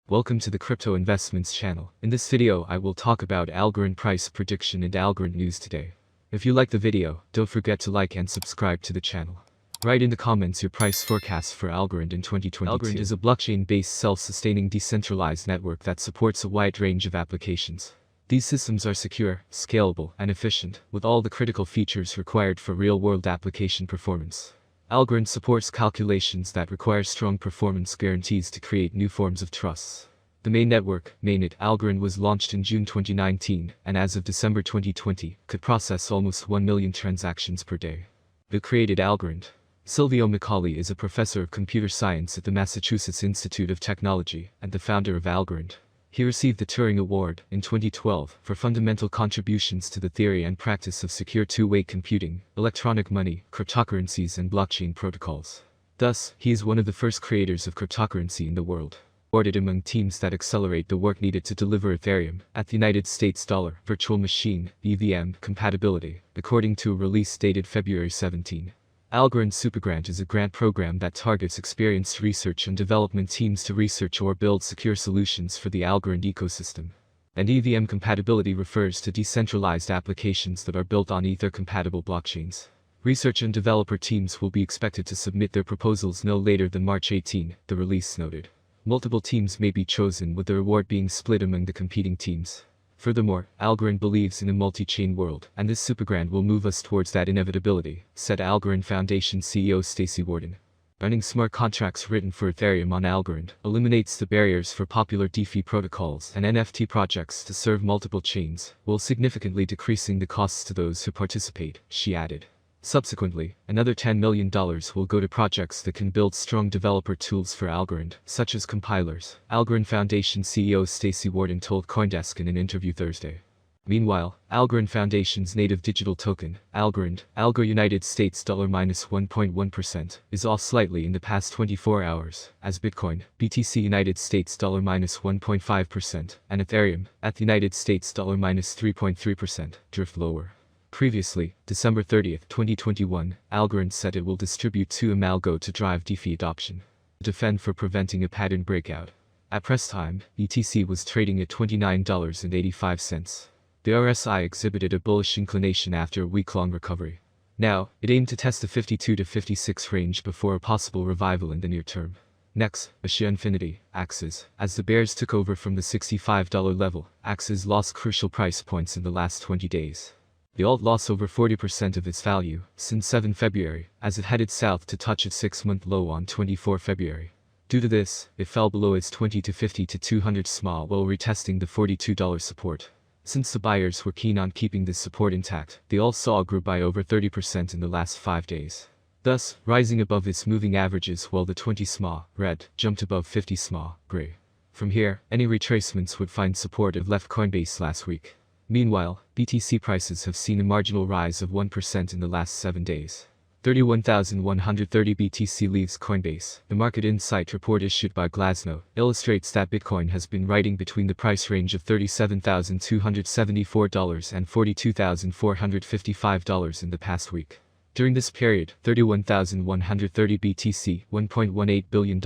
Welcome to the Crypto Investments channel. In this video, I will talk about Algorand price prediction and Algorand news today. If you like the video, don't forget to like and subscribe to the channel. Write in the comments your price forecast for Algorand in 2022. Algorand is a blockchain-based self-sustaining decentralized network that supports a wide range of applications. These systems are secure, scalable, and efficient, with all the critical features required for real-world application performance. Algorand supports calculations that require strong performance guarantees to create new forms of trusts. The main network, mainnet Algorand, was launched in June 2019, and as of December 2020, could process almost 1 million transactions per day. Who created Algorand? Silvio Macaulay is a professor of computer science at the Massachusetts Institute of Technology and the founder of Algorand. He received the Turing Award in 2012 for fundamental contributions to the theory and practice of secure two-way computing, electronic money, cryptocurrencies, and blockchain protocols. Thus, he is one of the first creators of cryptocurrency in the world. Awarded among teams that accelerate the work needed to deliver Ethereum at the United States dollar virtual machine (EVM) compatibility, according to a release dated February 17. Algorand Supergrant is a grant program that targets experienced research and development teams to research or build secure solutions for the Algorand ecosystem. And EVM compatibility refers to decentralized applications that are built on Ether-compatible blockchains. Research and developer teams will be expected to submit their proposals no later than March 18, the release noted. Multiple teams may be chosen, with the reward being split among the competing teams. Furthermore, Algorand believes in a multi-chain world, and this supergrant will move us towards that inevitability, said Algorand Foundation CEO Stacy Warden. Running smart contracts written for Ethereum on Algorand eliminates the barriers for popular DeFi protocols and NFT projects to serve multiple chains, while significantly decreasing the costs to those who participate, she added. Subsequently, another $10 million will go to projects that can build strong developer tools for Algorand, such as compilers, Algorand Foundation CEO Stacy Warden told CoinDesk in an interview Thursday. Meanwhile, Algorand Foundation's native digital token, Algorand, ALGO United States $-1.1%, is off slightly in the past 24 hours, as Bitcoin, BTC United States $-1.5%, and Ethereum, at the United States $-3.3%, drift lower. Previously, December 30, 2021, Algorand said it will distribute to ALGO to drive DeFi adoption. Defend for preventing a pattern breakout. At press time, BTC was trading at $29.85. The RSI exhibited a bullish inclination after a week-long recovery. Now, it aimed to test the 52 to 56 range before a possible revival in the near term. Next, Asia Infinity, Axis. As the bears took over from the $65 level, Axis lost crucial price points in the last 20 days. The alt lost over 40% of its value since 7 February, as it headed south to touch its 6-month low on 24 February. Due to this, it fell below its 20 to 50 to 200 SMA while retesting the $42 support. Since the buyers were keen on keeping this support intact, the alt saw grew by over 30% in the last 5 days. Thus, rising above its moving averages while the 20 SMA, red, jumped above 50 SMA, gray. From here, any retracements would find support of left Coinbase last week. Meanwhile, BTC prices have seen a marginal rise of 1% in the last 7 days. 31,130 BTC leaves Coinbase. The market insight report issued by Glassnode illustrates that Bitcoin has been riding between the price range of $37,274 and $42,455 in the past week. During this period, 31,130 BTC, $1.18 billion,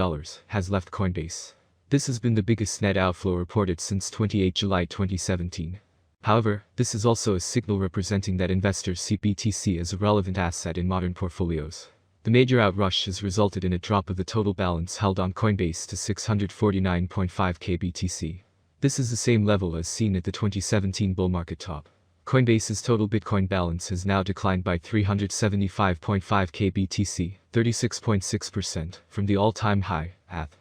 has left Coinbase. This has been the biggest net outflow reported since 28 July 2017. However, this is also a signal representing that investors see BTC as a relevant asset in modern portfolios. The major outrush has resulted in a drop of the total balance held on Coinbase to 649.5k BTC. This is the same level as seen at the 2017 bull market top. Coinbase's total Bitcoin balance has now declined by 375.5k BTC, 36.6%, from the all-time high,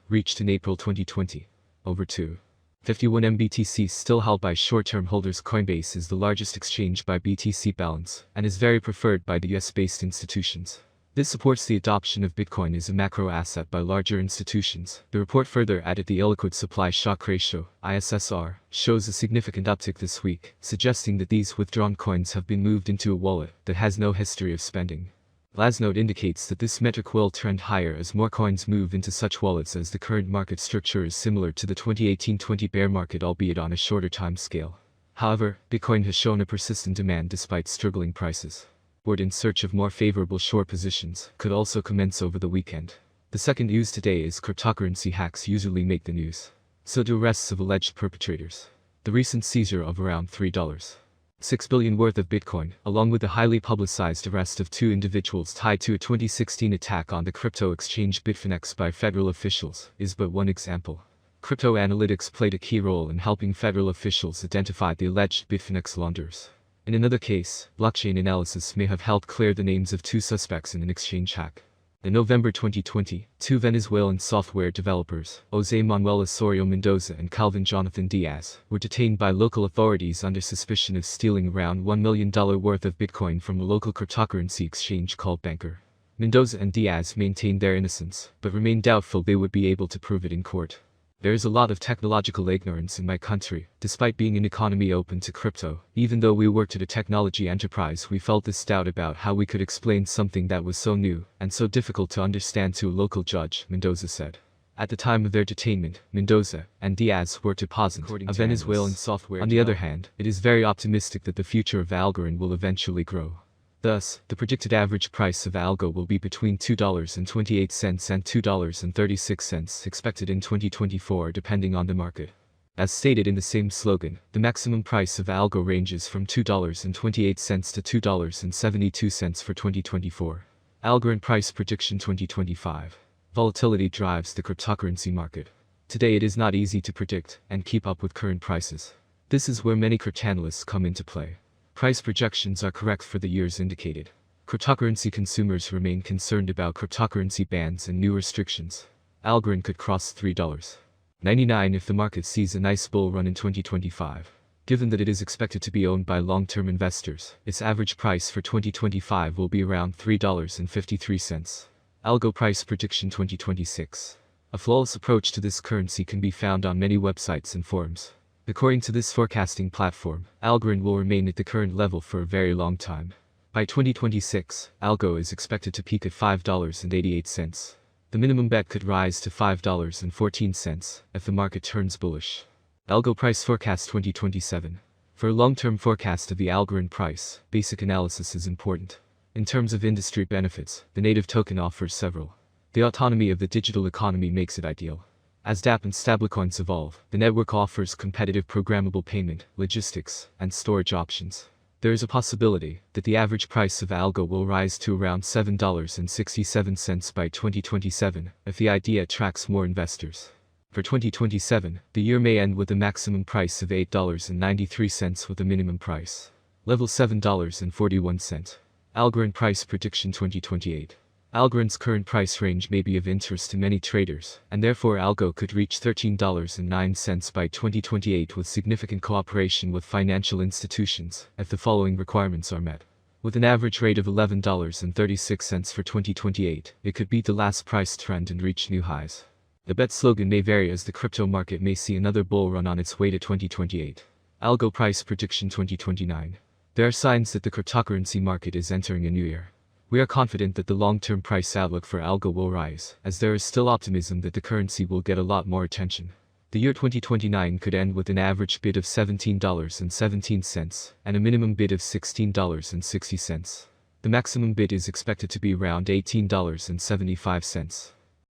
reached in April 2020. Over 251 BTC still held by short-term holders. Coinbase is the largest exchange by BTC balance, and is very preferred by the US-based institutions. This supports the adoption of Bitcoin as a macro asset by larger institutions. The report further added the illiquid supply shock ratio, ISSR, shows a significant uptick this week, suggesting that these withdrawn coins have been moved into a wallet that has no history of spending. Glassnode indicates that this metric will trend higher as more coins move into such wallets, as the current market structure is similar to the 2018-20 bear market, albeit on a shorter time scale. However, Bitcoin has shown a persistent demand despite struggling prices. Board in search of more favorable short positions could also commence over the weekend. The second news today is cryptocurrency hacks usually make the news. So do arrests of alleged perpetrators. The recent seizure of around $3.6 billion worth of Bitcoin, along with the highly publicized arrest of two individuals tied to a 2016 attack on the crypto exchange Bitfinex by federal officials, is but one example. Crypto analytics played a key role in helping federal officials identify the alleged Bitfinex launderers. In another case, blockchain analysis may have helped clear the names of two suspects in an exchange hack. In November 2020, two Venezuelan software developers, José Manuel Osorio Mendoza and Calvin Jonathan Diaz, were detained by local authorities under suspicion of stealing around $1 million worth of Bitcoin from a local cryptocurrency exchange called Banker. Mendoza and Diaz maintained their innocence, but remained doubtful they would be able to prove it in court. There is a lot of technological ignorance in my country. Despite being an economy open to crypto, even though we worked at a technology enterprise, we felt this doubt about how we could explain something that was so new and so difficult to understand to a local judge, Mendoza said. At the time of their detainment, Mendoza and Diaz were deposited a Venezuelan software. On the other hand, it is very optimistic that the future of Algorand will eventually grow. Thus, the predicted average price of ALGO will be between $2.28 and $2.36 expected in 2024 depending on the market. As stated in the same slogan, the maximum price of ALGO ranges from $2.28 to $2.72 for 2024. Algorand price prediction 2025. Volatility drives the cryptocurrency market. Today it is not easy to predict and keep up with current prices. This is where many cryptanalysts come into play. Price projections are correct for the years indicated. Cryptocurrency consumers remain concerned about cryptocurrency bans and new restrictions. Algorand could cross $3.99 if the market sees a nice bull run in 2025. Given that it is expected to be owned by long-term investors, its average price for 2025 will be around $3.53. ALGO price prediction 2026. A flawless approach to this currency can be found on many websites and forums. According to this forecasting platform, Algorand will remain at the current level for a very long time. By 2026, ALGO is expected to peak at $5.88. The minimum bet could rise to $5.14 if the market turns bullish. ALGO price forecast 2027. For a long-term forecast of the Algorand price, basic analysis is important. In terms of industry benefits, the native token offers several. The autonomy of the digital economy makes it ideal. As dApp and stablecoins evolve, the network offers competitive programmable payment, logistics, and storage options. There is a possibility that the average price of ALGO will rise to around $7.67 by 2027 if the idea attracts more investors. For 2027, the year may end with a maximum price of $8.93 with a minimum price level $7.41. Algorand price prediction 2028. Algorand's current price range may be of interest to many traders, and therefore ALGO could reach $13.09 by 2028 with significant cooperation with financial institutions, if the following requirements are met. With an average rate of $11.36 for 2028, it could beat the last price trend and reach new highs. The bet slogan may vary as the crypto market may see another bull run on its way to 2028. ALGO price prediction 2029. There are signs that the cryptocurrency market is entering a new era. We are confident that the long-term price outlook for ALGO will rise, as there is still optimism that the currency will get a lot more attention. The year 2029 could end with an average bid of $17.17 and a minimum bid of $16.60. The maximum bid is expected to be around $18.75.